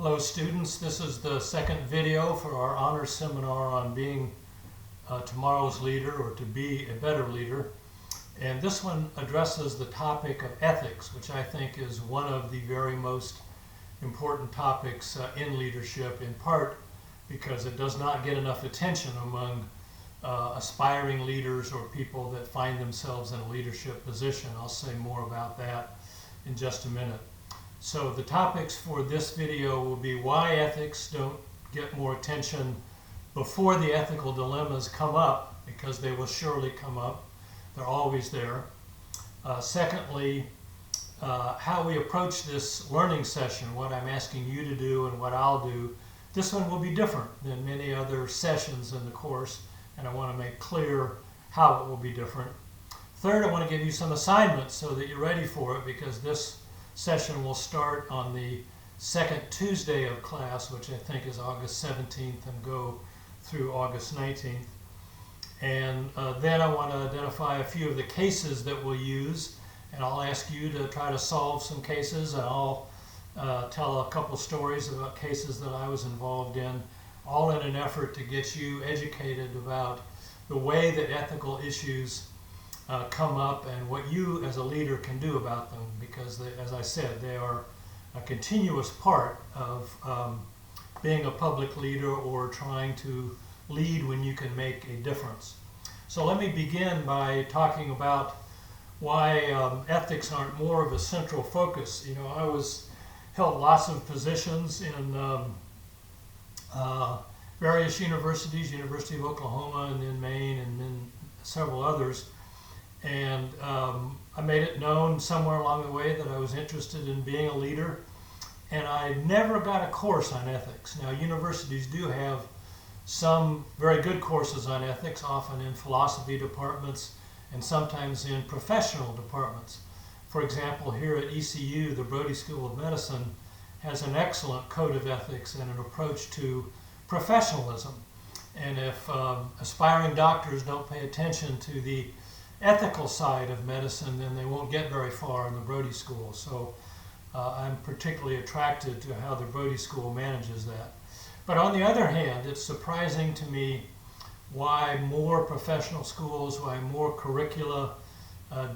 Hello students, this is the second video for our honors seminar on being tomorrow's leader, or to be a better leader. And this one addresses the topic of ethics, which I think is one of the very most important topics in leadership, in part because it does not get enough attention among aspiring leaders or people that find themselves in a leadership position. I'll say more about that in just a minute. So the topics for this video will be why ethics don't get more attention before the ethical dilemmas come up, because they will surely come up. They're always there. Secondly, how we approach this learning session, what I'm asking you to do and what I'll do. This one will be different than many other sessions in the course, and I want to make clear how it will be different. Third, I want to give you some assignments so that you're ready for it, because this session will start on the second Tuesday of class, which I think is August 17th, and go through August 19th. And then I want to identify a few of the cases that we'll use, and I'll ask you to try to solve some cases, and I'll tell a couple stories about cases that I was involved in, all in an effort to get you educated about the way that ethical issues come up and what you as a leader can do about them, because they, as I said, they are a continuous part of being a public leader or trying to lead when you can make a difference. So let me begin by talking about why ethics aren't more of a central focus. You know, I held lots of positions in various universities, University of Oklahoma and in Maine and then several others. And I made it known somewhere along the way that I was interested in being a leader, and I never got a course on ethics. Now, universities do have some very good courses on ethics, often in philosophy departments and sometimes in professional departments. For example, here at ECU, the Brody School of Medicine has an excellent code of ethics and an approach to professionalism. And if aspiring doctors don't pay attention to the ethical side of medicine, then they won't get very far in the Brody School. So I'm particularly attracted to how the Brody School manages that. But on the other hand, it's surprising to me why more professional schools, why more curricula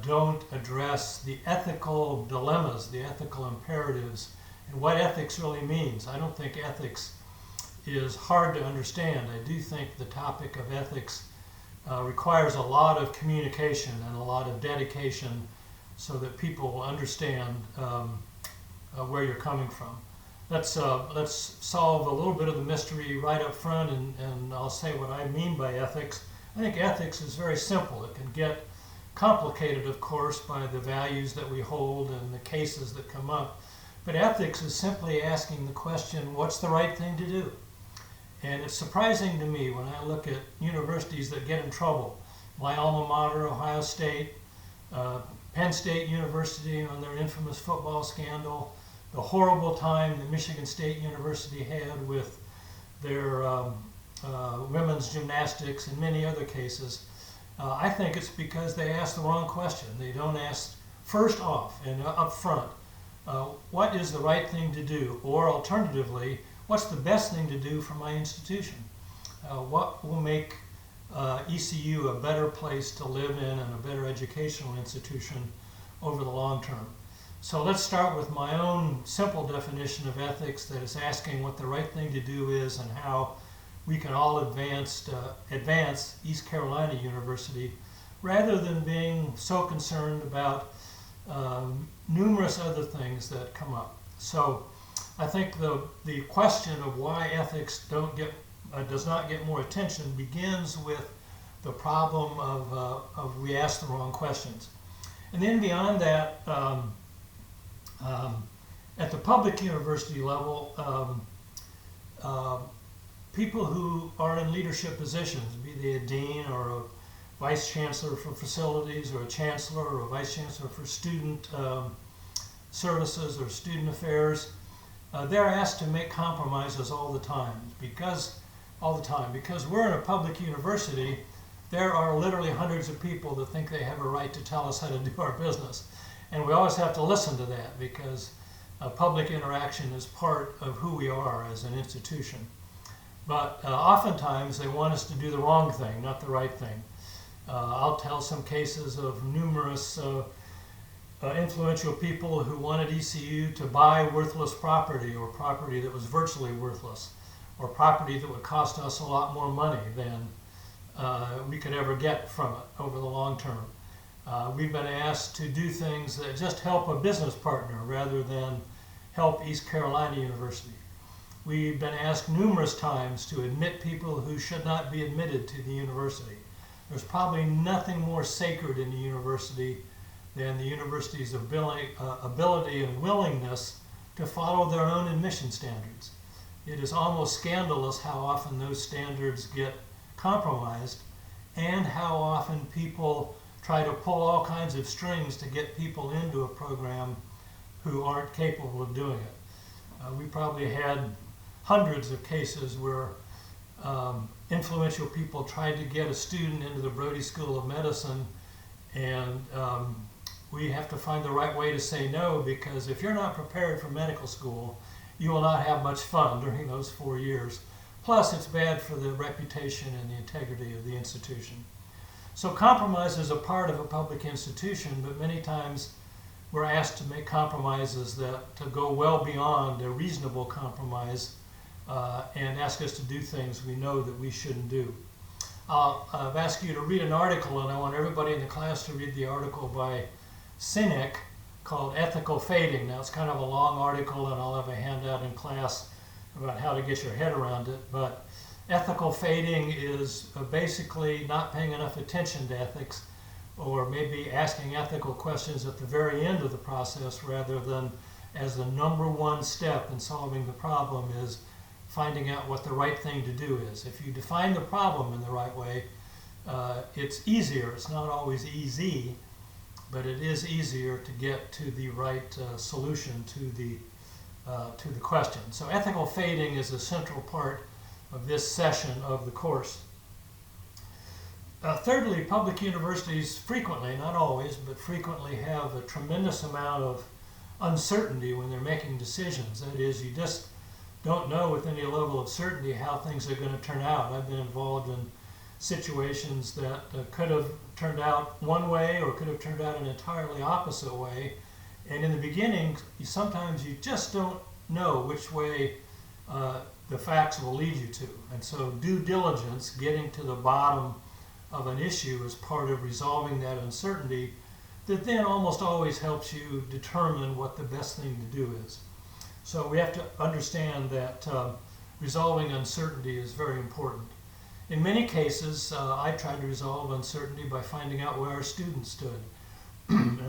don't address the ethical dilemmas, the ethical imperatives, and what ethics really means. I don't think ethics is hard to understand. I do think the topic of ethics requires a lot of communication and a lot of dedication so that people will understand where you're coming from. Let's solve a little bit of the mystery right up front, and I'll say what I mean by ethics. I think ethics is very simple. It can get complicated, of course, by the values that we hold and the cases that come up. But ethics is simply asking the question, what's the right thing to do? And it's surprising to me when I look at universities that get in trouble. My alma mater, Ohio State, Penn State University on their infamous football scandal, the horrible time that Michigan State University had with their women's gymnastics, and many other cases. I think it's because they ask the wrong question. They don't ask first off and up front, what is the right thing to do? Or alternatively, what's the best thing to do for my institution? What will make ECU a better place to live in and a better educational institution over the long term? So let's start with my own simple definition of ethics, that is asking what the right thing to do is and how we can all advance East Carolina University, rather than being so concerned about numerous other things that come up. So I think the question of why ethics does not get more attention begins with the problem of we ask the wrong questions. And then beyond that, at the public university level, people who are in leadership positions, be they a dean or a vice chancellor for facilities, or a chancellor or a vice chancellor for student services or student affairs, they're asked to make compromises all the time, because we're in a public university. There are literally hundreds of people that think they have a right to tell us how to do our business, and we always have to listen to that, because public interaction is part of who we are as an institution. But oftentimes they want us to do the wrong thing, not the right thing. I'll tell some cases of numerous influential people who wanted ECU to buy worthless property, or property that was virtually worthless, or property that would cost us a lot more money than we could ever get from it over the long term. We've been asked to do things that just help a business partner rather than help East Carolina University. We've been asked numerous times to admit people who should not be admitted to the university. There's probably nothing more sacred in the university than the university's ability and willingness to follow their own admission standards. It is almost scandalous how often those standards get compromised and how often people try to pull all kinds of strings to get people into a program who aren't capable of doing it. We probably had hundreds of cases where influential people tried to get a student into the Brody School of Medicine, and we have to find the right way to say no, because if you're not prepared for medical school, you will not have much fun during those 4 years. Plus, it's bad for the reputation and the integrity of the institution. So compromise is a part of a public institution, but many times we're asked to make compromises that to go well beyond a reasonable compromise and ask us to do things we know that we shouldn't do. I've asked you to read an article, and I want everybody in the class to read the article by Sinek called Ethical Fading. Now, it's kind of a long article, and I'll have a handout in class about how to get your head around it, but ethical fading is basically not paying enough attention to ethics, or maybe asking ethical questions at the very end of the process rather than as the number one step in solving the problem is finding out what the right thing to do is. If you define the problem in the right way, it's easier. It's not always easy, but it is easier to get to the right solution to the question. So ethical fading is a central part of this session of the course. Thirdly, public universities frequently, not always, but frequently have a tremendous amount of uncertainty when they're making decisions. That is, you just don't know with any level of certainty how things are going to turn out. I've been involved in situations that could have turned out one way or could have turned out an entirely opposite way. And in the beginning, sometimes you just don't know which way the facts will lead you to. And so due diligence, getting to the bottom of an issue, is part of resolving that uncertainty that then almost always helps you determine what the best thing to do is. So we have to understand that resolving uncertainty is very important. In many cases, I tried to resolve uncertainty by finding out where our students stood. And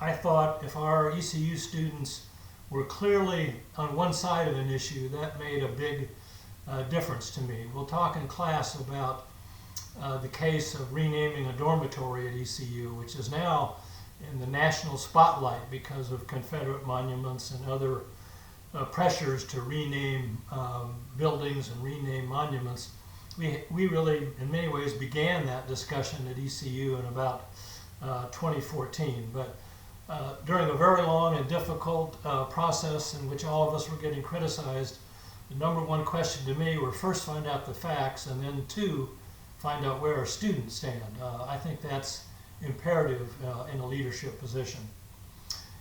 I thought if our ECU students were clearly on one side of an issue, that made a big difference to me. We'll talk in class about the case of renaming a dormitory at ECU, which is now in the national spotlight because of Confederate monuments and other pressures to rename buildings and rename monuments. We really, in many ways, began that discussion at ECU in about 2014. But during a very long and difficult process in which all of us were getting criticized, the number one question to me were first find out the facts, and then two, find out where our students stand. I think that's imperative in a leadership position.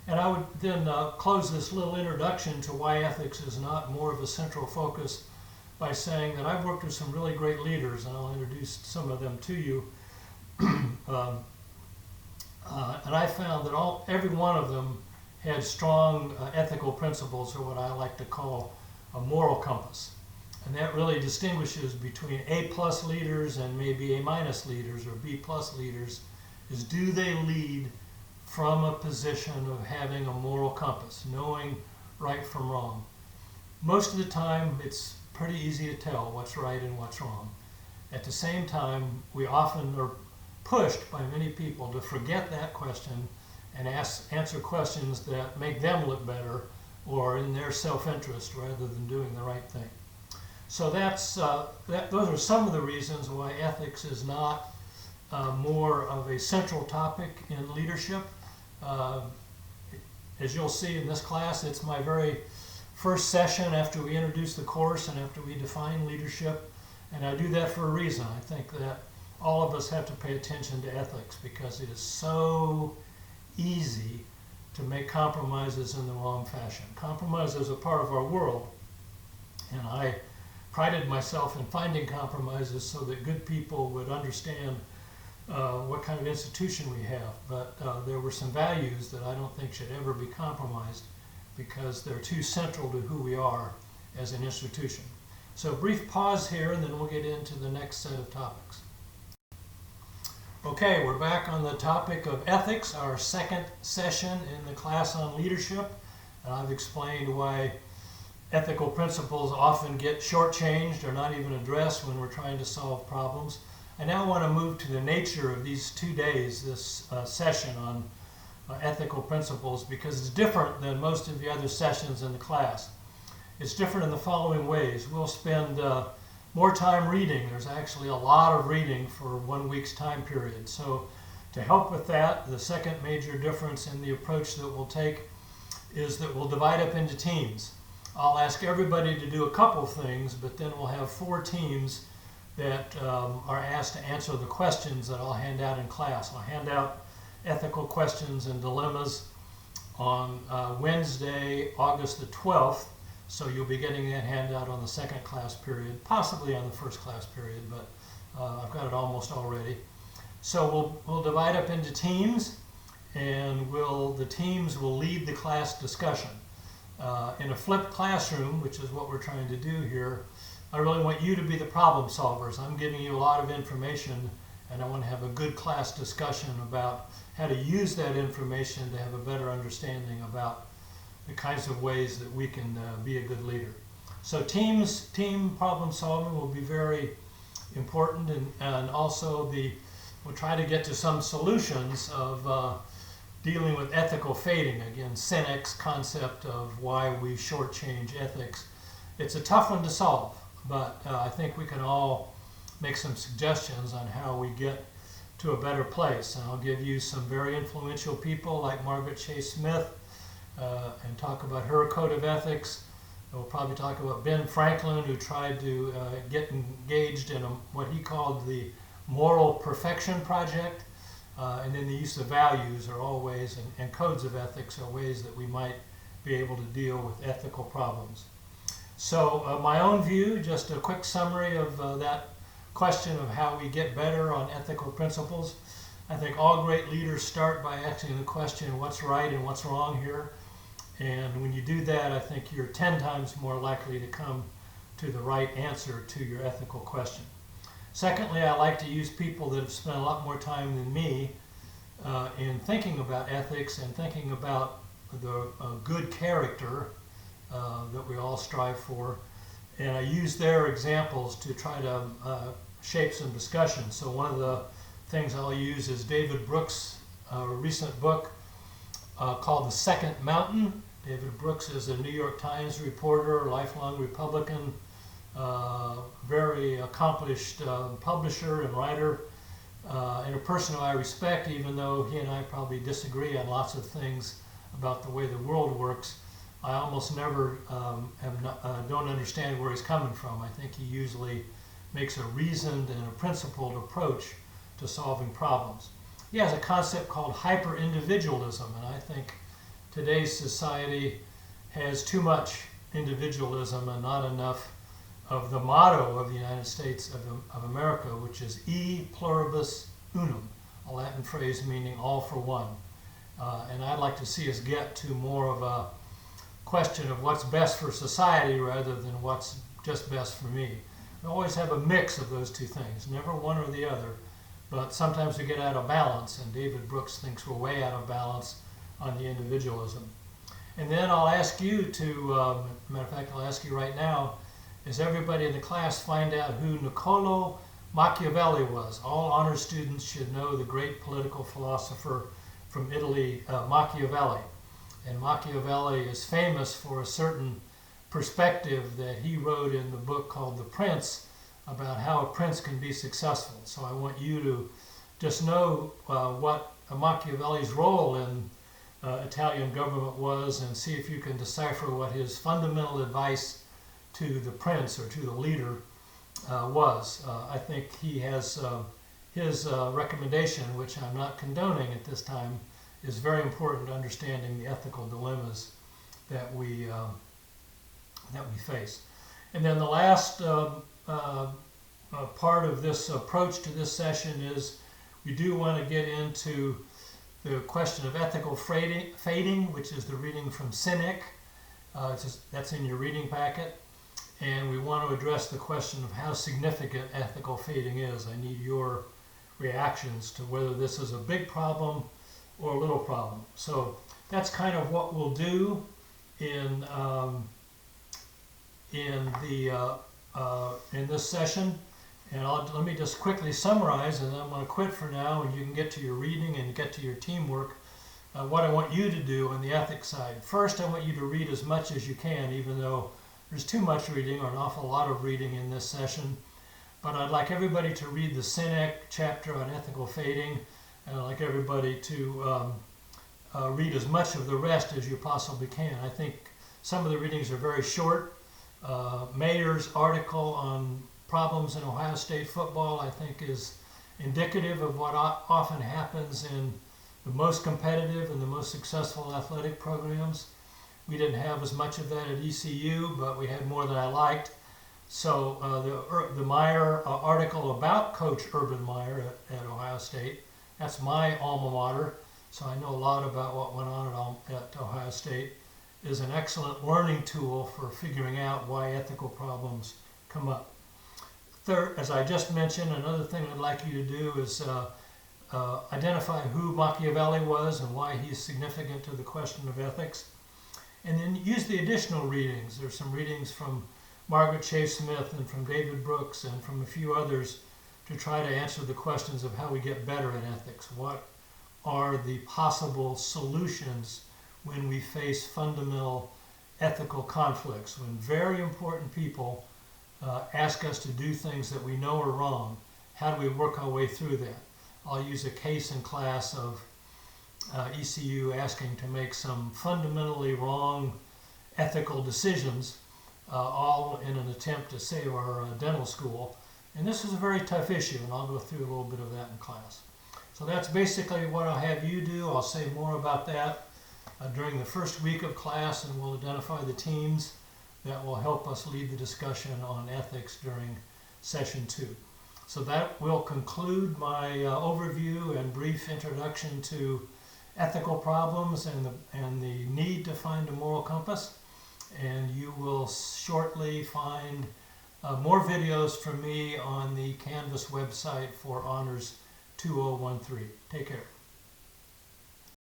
And I would then close this little introduction to why ethics is not more of a central focus by saying that I've worked with some really great leaders, and I'll introduce some of them to you. And I found that every one of them had strong ethical principles, or what I like to call a moral compass. And that really distinguishes between A+ leaders and maybe A- leaders or B+ leaders, is do they lead from a position of having a moral compass, knowing right from wrong. Most of the time, it's pretty easy to tell what's right and what's wrong. At the same time, we often are pushed by many people to forget that question and answer questions that make them look better or in their self-interest rather than doing the right thing. So those are some of the reasons why ethics is not more of a central topic in leadership. as you'll see in this class, it's my very first session after we introduce the course and after we define leadership. And I do that for a reason. I think that all of us have to pay attention to ethics because it is so easy to make compromises in the wrong fashion. Compromise is a part of our world, and I prided myself in finding compromises so that good people would understand what kind of institution we have. But there were some values that I don't think should ever be compromised because they're too central to who we are as an institution. So brief pause here, and then we'll get into the next set of topics. Okay, we're back on the topic of ethics, our second session in the class on leadership. And I've explained why ethical principles often get shortchanged or not even addressed when we're trying to solve problems. I now want to move to the nature of these 2 days, this session on ethical principles, because it's different than most of the other sessions in the class. It's different in the following ways. We'll spend more time reading. There's actually a lot of reading for 1 week's time period. So to help with that, the second major difference in the approach that we'll take is that we'll divide up into teams. I'll ask everybody to do a couple things, but then we'll have 4 teams that are asked to answer the questions that I'll hand out in class. I'll hand out ethical questions and dilemmas on Wednesday, August the 12th. So you'll be getting that handout on the second class period, possibly on the first class period, but I've got it almost already. So we'll divide up into teams, and the teams will lead the class discussion. In a flipped classroom, which is what we're trying to do here, I really want you to be the problem solvers. I'm giving you a lot of information, and I want to have a good class discussion about how to use that information to have a better understanding about the kinds of ways that we can be a good leader. So team problem solving will be very important, and also we'll try to get to some solutions of dealing with ethical fading. Again, Senec's concept of why we shortchange ethics. It's a tough one to solve, but I think we can all make some suggestions on how we get to a better place. And I'll give you some very influential people like Margaret Chase Smith, and talk about her code of ethics. We'll probably talk about Ben Franklin, who tried to get engaged in what he called the Moral Perfection Project. And then the use of values are all ways, and codes of ethics are ways that we might be able to deal with ethical problems. So my own view, just a quick summary of that question of how we get better on ethical principles. I think all great leaders start by asking the question, what's right and what's wrong here? And when you do that, I think you're 10 times more likely to come to the right answer to your ethical question. Secondly, I like to use people that have spent a lot more time than me in thinking about ethics and thinking about the good character that we all strive for. And I use their examples to try to shape some discussion. So one of the things I'll use is David Brooks' recent book called The Second Mountain. David Brooks is a New York Times reporter, lifelong Republican, very accomplished publisher and writer, and a person who I respect, even though he and I probably disagree on lots of things about the way the world works. I almost never don't understand where he's coming from. I think he usually makes a reasoned and a principled approach to solving problems. He has a concept called hyper-individualism, and I think today's society has too much individualism and not enough of the motto of the United States of America, which is E pluribus unum, a Latin phrase meaning all for one. And I'd like to see us get to more of a question of what's best for society rather than what's just best for me. We always have a mix of those two things, never one or the other, but sometimes we get out of balance, and David Brooks thinks we're way out of balance on the individualism. And then I'll ask you to, matter of fact, I'll ask you right now, is everybody in the class find out who Niccolò Machiavelli was. All honor students should know the great political philosopher from Italy, Machiavelli. And Machiavelli is famous for a certain perspective that he wrote in the book called The Prince about how a prince can be successful. So I want you to just know what Machiavelli's role in Italian government was, and see if you can decipher what his fundamental advice to the prince or to the leader was. I think he has his recommendation, which I'm not condoning at this time, is very important to understanding the ethical dilemmas that we face. And then the last part of this approach to this session is we do want to get into the question of ethical fading, which is the reading from Cynic. That's in your reading packet. And we want to address the question of how significant ethical fading is. I need your reactions to whether this is a big problem or a little problem. So that's kind of what we'll do in this session. And let me just quickly summarize, and I'm going to quit for now, and you can get to your reading and get to your teamwork. What I want you to do on the ethics side. First, I want you to read as much as you can, even though there's too much reading or an awful lot of reading in this session. But I'd like everybody to read the Cynic chapter on ethical fading, and I'd like everybody to read as much of the rest as you possibly can. I think some of the readings are very short. Mayer's article on problems in Ohio State football, I think, is indicative of what often happens in the most competitive and the most successful athletic programs. We didn't have as much of that at ECU, but we had more than I liked. So the Meyer article about Coach Urban Meyer at Ohio State, that's my alma mater, so I know a lot about what went on at Ohio State, is an excellent learning tool for figuring out why ethical problems come up. Third, as I just mentioned, another thing I'd like you to do is identify who Machiavelli was and why he's significant to the question of ethics. And then use the additional readings. There's some readings from Margaret Chase Smith and from David Brooks and from a few others to try to answer the questions of how we get better at ethics. What are the possible solutions when we face fundamental ethical conflicts, when very important people ask us to do things that we know are wrong? How do we work our way through that? I'll use a case in class of ECU asking to make some fundamentally wrong ethical decisions, all in an attempt to save our dental school. And this is a very tough issue, and I'll go through a little bit of that in class. So that's basically what I'll have you do. I'll say more about that during the first week of class, and we'll identify the teams that will help us lead the discussion on ethics during session 2. So that will conclude my overview and brief introduction to ethical problems and the need to find a moral compass. And you will shortly find more videos from me on the Canvas website for Honors 2013. Take care.